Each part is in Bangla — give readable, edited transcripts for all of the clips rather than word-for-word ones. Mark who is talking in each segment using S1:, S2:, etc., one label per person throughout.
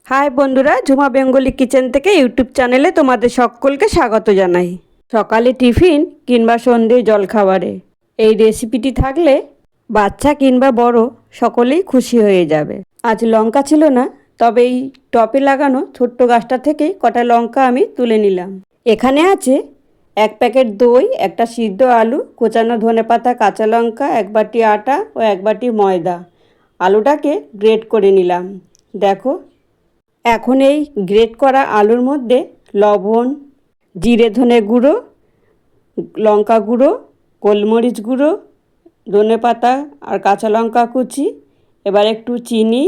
S1: হাই বন্ধুরা, ঝুমা বেঙ্গলি কিচেন থেকে ইউটিউব চ্যানেলে তোমাদের সকলকে স্বাগত জানাই। সকালে টিফিন কিংবা সন্ধ্যে জলখাবারে এই রেসিপিটি থাকলে বাচ্চা কিংবা বড় সকলেই খুশি হয়ে যাবে। আজ লঙ্কা ছিল না, তবে এই টপে লাগানো ছোট্ট গাছটা থেকেই কটা লঙ্কা আমি তুলে নিলাম। এখানে আছে 1 প্যাকেট দই, একটা সিদ্ধ আলু, কোচানো ধনেপাতা, কাঁচা লঙ্কা, 1 বাটি আটা ও 1 বাটি ময়দা। আলুটাকে গ্রেট করে নিলাম। দেখো, এখন এই গ্রেট করা আলুর মধ্যে লবণ, জিরে ধনে গুঁড়ো, লঙ্কা গুঁড়ো, গোলমরিচ গুঁড়ো, ধনেপাতা আর কাঁচা লঙ্কা কুচি, এবার একটু চিনি,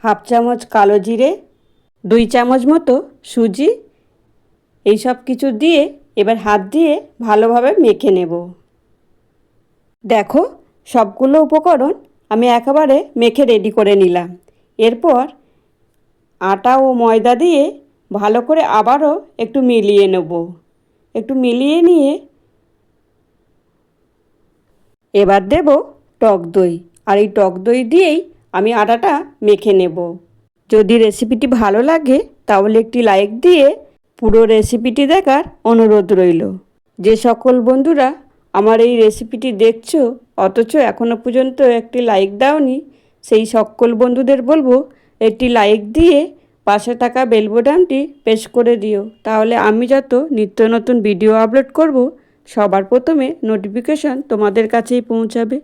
S1: 1/2 চামচ কালো জিরে, 2 চামচ মতো সুজি, এই সব কিছু দিয়ে এবার হাত দিয়ে ভালোভাবে মেখে নেব। দেখো, সবগুলো উপকরণ আমি একেবারে মেখে রেডি করে নিলাম। এরপর আটা ও ময়দা দিয়ে ভালো করে আবারও একটু মিলিয়ে নেব। একটু মিলিয়ে নিয়ে এবার দেব টক দই, আর এই টক দই দিয়েই আমি আটাটা মেখে নেব। যদি রেসিপিটি ভালো লাগে তাহলে একটি লাইক দিয়ে পুরো রেসিপিটি দেখার অনুরোধ রইল। যে সকল বন্ধুরা আমার এই রেসিপিটি দেখছো অথচ এখনও পর্যন্ত একটি লাইক দাওনি, সেই সকল বন্ধুদের বলবো একটি লাইক দিয়ে পাশে থাকা বেল বাটনটি প্রেস করে দিও। তাহলে আমি যত নিত্য নতুন ভিডিও আপলোড করব সবার প্রথমে নোটিফিকেশন তোমাদের কাছেই পৌঁছাবে।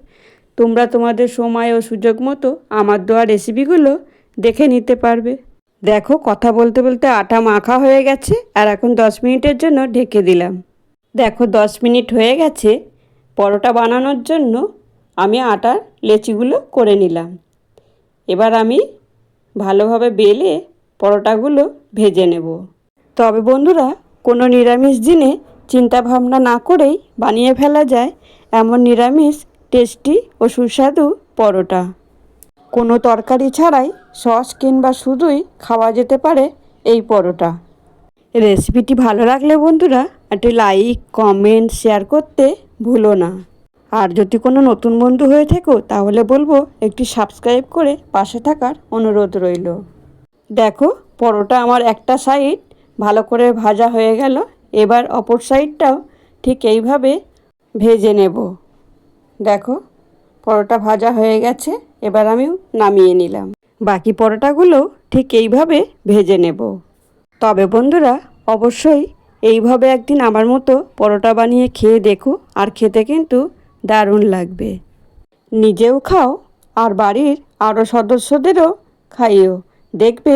S1: তোমরা তোমাদের সময় ও সুযোগ মতো আমার দেওয়া রেসিপিগুলো দেখে নিতে পারবে। দেখো, কথা বলতে বলতে আটা মাখা হয়ে গেছে, আর এখন 10 মিনিটের জন্য ঢেকে দিলাম। দেখো, 10 মিনিট হয়ে গেছে। পরোটা বানানোর জন্য আমি আটার লেচিগুলো করে নিলাম। এবার আমি ভালোভাবে বেলে পরোটাগুলো ভেজে নেব। তবে বন্ধুরা, কোনো নিরামিষ দিনে চিন্তা ভাবনা না করেই বানিয়ে ফেলা যায় এমন নিরামিষ টেস্টি ও সুস্বাদু পরোটা। কোনো তরকারি ছাড়াই সস কিংবা শুধুই খাওয়া যেতে পারে এই পরোটা। রেসিপিটি ভালো লাগলে বন্ধুরা একটি লাইক, কমেন্ট, শেয়ার করতে ভুলো না। আর যদি কোনো নতুন বন্ধু হয়ে থাকো তাহলে বলবো একটি সাবস্ক্রাইব করে পাশে থাকার অনুরোধ রইল। দেখো, পরোটা আমার একটা সাইড ভালো করে ভাজা হয়ে গেল। এবার অপর সাইডটাও ঠিক এইভাবে ভেজে নেব। দেখো, পরোটা ভাজা হয়ে গেছে, এবার আমি নামিয়ে নিলাম। বাকি পরোটাগুলো ঠিক এইভাবে ভেজে নেব। তবে বন্ধুরা, অবশ্যই এইভাবে একদিন আমার মতো পরোটা বানিয়ে খেয়ে দেখো, আর খেতে কিন্তু দারুণ লাগবে। নিজেও খাও আর বাড়ির আরও সদস্যদেরও খাইও, দেখবে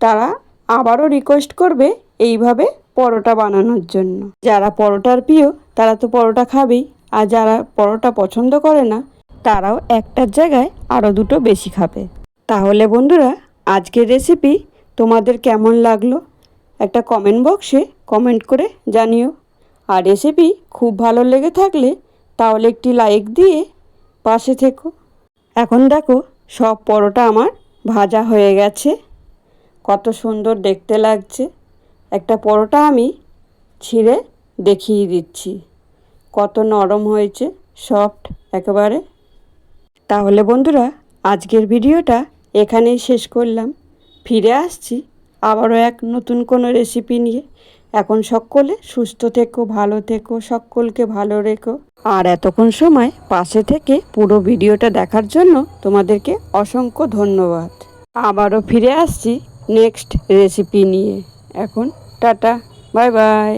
S1: তারা আবারও রিকোয়েস্ট করবে এইভাবে পরোটা বানানোর জন্য। যারা পরোটার প্রিয় তারা তো পরোটা খাবেই, আর যারা পরোটা পছন্দ করে না তারাও একটার জায়গায় আরও 2টো বেশি খাবে। তাহলে বন্ধুরা, আজকের রেসিপি তোমাদের কেমন লাগলো একটা কমেন্ট বক্সে কমেন্ট করে জানিও। আর রেসিপি খুব ভালো লেগে থাকলে তাহলে একটি লাইক দিয়ে পাশে থেকো। এখন দেখো, সব পরোটা আমার ভাজা হয়ে গেছে। কত সুন্দর দেখতে লাগছে। একটা পরোটা আমি ছিঁড়ে দেখিয়ে দিচ্ছি, কত নরম হয়েছে, সফট একেবারে। তাহলে বন্ধুরা, আজকের ভিডিওটা এখানেই শেষ করলাম। ফিরে আসছি আবারও এক নতুন কোনো রেসিপি নিয়ে। এখন সকলে সুস্থ থেকো, ভালো থেকো, সকলকে ভালো রেখো। আর এতক্ষণ সময় পাশে থেকে পুরো ভিডিওটা দেখার জন্য তোমাদেরকে অসংখ্য ধন্যবাদ। আবারও ফিরে আসছি নেক্সট রেসিপি নিয়ে। এখন টাটা, বাই বাই।